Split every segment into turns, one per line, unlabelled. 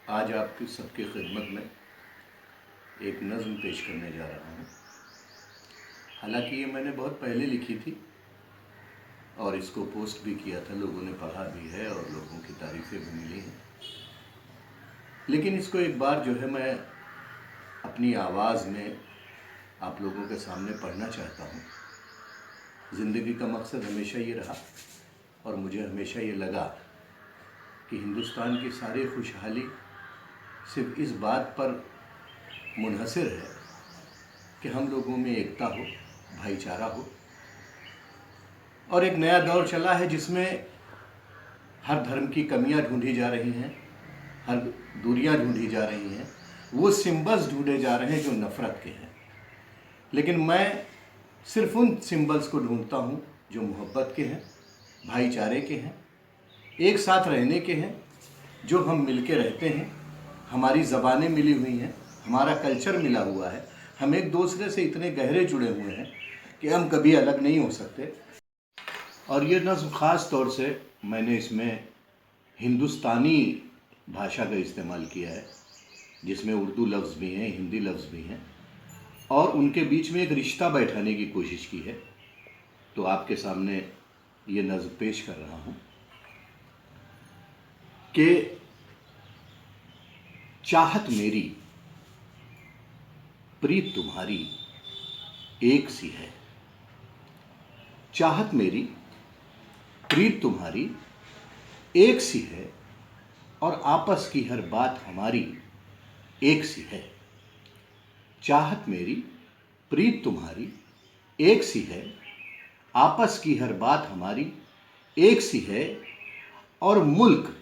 आज आपकी सबकी खिदमत में एक नज़्म पेश करने जा रहा हूँ। हालांकि ये मैंने बहुत पहले लिखी थी और इसको पोस्ट भी किया था, लोगों ने पढ़ा भी है और लोगों की तारीफ़ें भी मिली हैं। लेकिन इसको एक बार जो है मैं अपनी आवाज़ में आप लोगों के सामने पढ़ना चाहता हूँ। ज़िंदगी का मकसद हमेशा ये रहा और मुझे हमेशा ये लगा कि हिंदुस्तान की सारी खुशहाली सिर्फ इस बात पर मुनहसर है कि हम लोगों में एकता हो, भाईचारा हो। और एक नया दौर चला है जिसमें हर धर्म की कमियां ढूंढी जा रही हैं, हर दूरियां ढूंढी जा रही हैं, वो सिंबल्स ढूंढे जा रहे हैं जो नफ़रत के हैं। लेकिन मैं सिर्फ उन सिंबल्स को ढूंढता हूँ जो मोहब्बत के हैं, भाईचारे के हैं, एक साथ रहने के हैं, जो हम मिलके रहते हैं। हमारी ज़बानें मिली हुई हैं, हमारा कल्चर मिला हुआ है, हम एक दूसरे से इतने गहरे जुड़े हुए हैं कि हम कभी अलग नहीं हो सकते। और ये नज़्म ख़ास तौर से मैंने इसमें हिंदुस्तानी भाषा का इस्तेमाल किया है, जिसमें उर्दू लफ्ज़ भी हैं, हिंदी लफ्ज़ भी हैं, और उनके बीच में एक रिश्ता बैठाने की कोशिश की है। तो आपके सामने ये नज़्म पेश कर रहा हूँ कि चाहत मेरी प्रीत तुम्हारी एक सी है। चाहत मेरी प्रीत तुम्हारी एक सी है और आपस की हर बात हमारी एक सी है। चाहत मेरी प्रीत तुम्हारी एक सी है, आपस की हर बात हमारी एक सी है। और मुल्क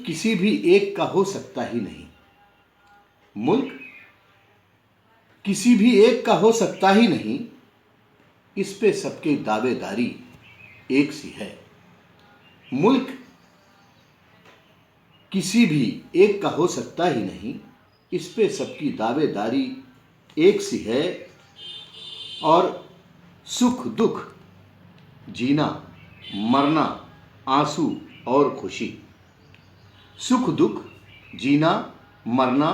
किसी भी एक का हो सकता ही नहीं। मुल्क किसी भी एक का हो सकता ही नहीं, इस पे सबकी दावेदारी एक सी है। मुल्क किसी भी एक का हो सकता ही नहीं, इस पे सबकी दावेदारी एक सी है। और सुख दुख, जीना मरना, आंसू और खुशी। सुख दुख, जीना मरना,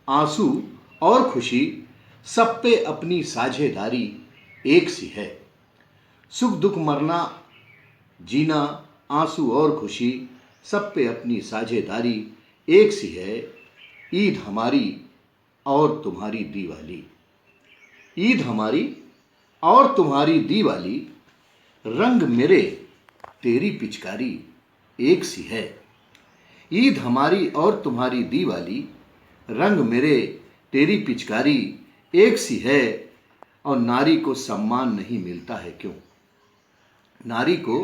आंसू और खुशी, सब पे अपनी साझेदारी एक सी है। सुख दुख, मरना, जीना, आंसू और खुशी, सब पे अपनी साझेदारी एक सी है। ईद हमारी और तुम्हारी दिवाली, ईद हमारी और तुम्हारी दिवाली, रंग मेरे तेरी पिचकारी एक सी है। ईद हमारी और तुम्हारी दिवाली, रंग मेरे तेरी पिचकारी एक सी है। और नारी को सम्मान नहीं मिलता है क्यों? नारी को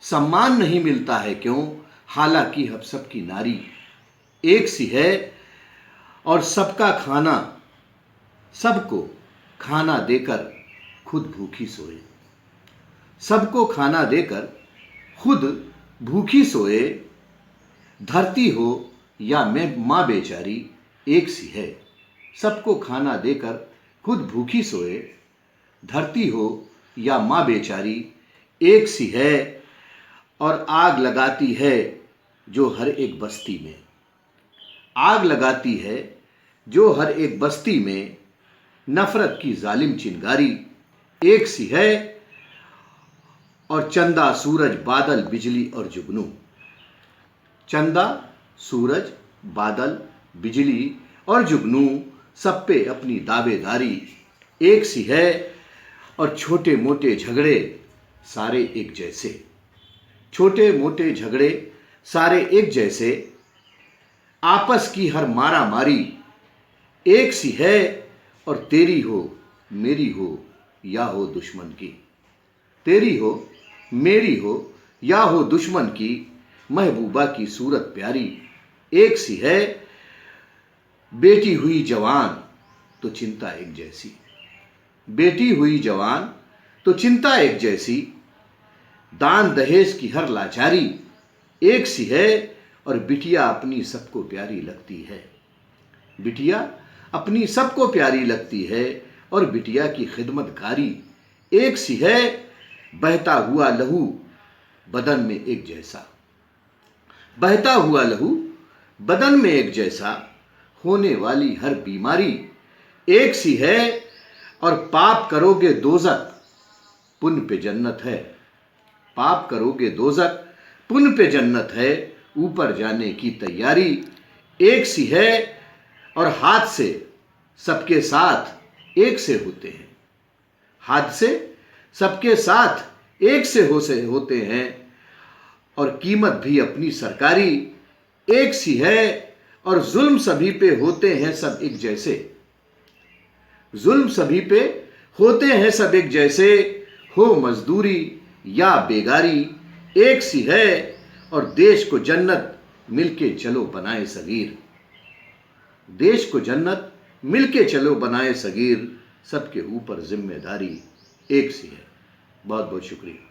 सम्मान नहीं मिलता है क्यों? हालांकि हम सबकी नारी एक सी है। और सबका खाना, सबको खाना देकर खुद भूखी सोए। सबको खाना देकर खुद भूखी सोए। धरती हो या मैं माँ बेचारी एक सी है। सबको खाना देकर खुद भूखी सोए। धरती हो या माँ बेचारी एक सी है। और आग लगाती है जो हर एक बस्ती में, आग लगाती है जो हर एक बस्ती में, नफरत की जालिम चिंगारी एक सी है। और चंदा सूरज बादल बिजली और जुगनू, चंदा सूरज बादल बिजली और जुगनू, सब पे अपनी दावेदारी एक सी है। और छोटे मोटे झगड़े सारे एक जैसे, छोटे मोटे झगड़े सारे एक जैसे, आपस की हर मारा मारी एक सी है। और तेरी हो मेरी हो या हो दुश्मन की, तेरी हो मेरी हो या हो दुश्मन की, महबूबा की सूरत प्यारी एक सी है। बेटी हुई जवान तो चिंता एक जैसी, बेटी हुई जवान तो चिंता एक जैसी, दान दहेज की हर लाचारी एक सी है। और बिटिया अपनी सबको प्यारी लगती है, बिटिया अपनी सबको प्यारी लगती है। और बिटिया की खिदमतकारी एक सी है। बहता हुआ लहू बदन में एक जैसा, बहता हुआ लहू बदन में एक जैसा होने वाली हर बीमारी एक सी है, और पाप करोगे दोजक पुण्य पे जन्नत है। पाप करोगे दोजक पुण्य पे जन्नत है, ऊपर जाने की तैयारी एक सी है, और हादसे सबके साथ एक से होते हैं। हादसे सबके साथ एक से होते हैं, और कीमत भी अपनी सरकारी एक सी है, और जुल्म सभी पे होते हैं सब एक जैसे। जुल्म सभी पे होते हैं सब एक जैसे, हो मजदूरी या बेगारी एक सी है, और देश को जन्नत मिलके चलो बनाए सगीर। देश को जन्नत मिलके चलो बनाए सगीर, सबके ऊपर जिम्मेदारी एक सी है। बहुत बहुत शुक्रिया।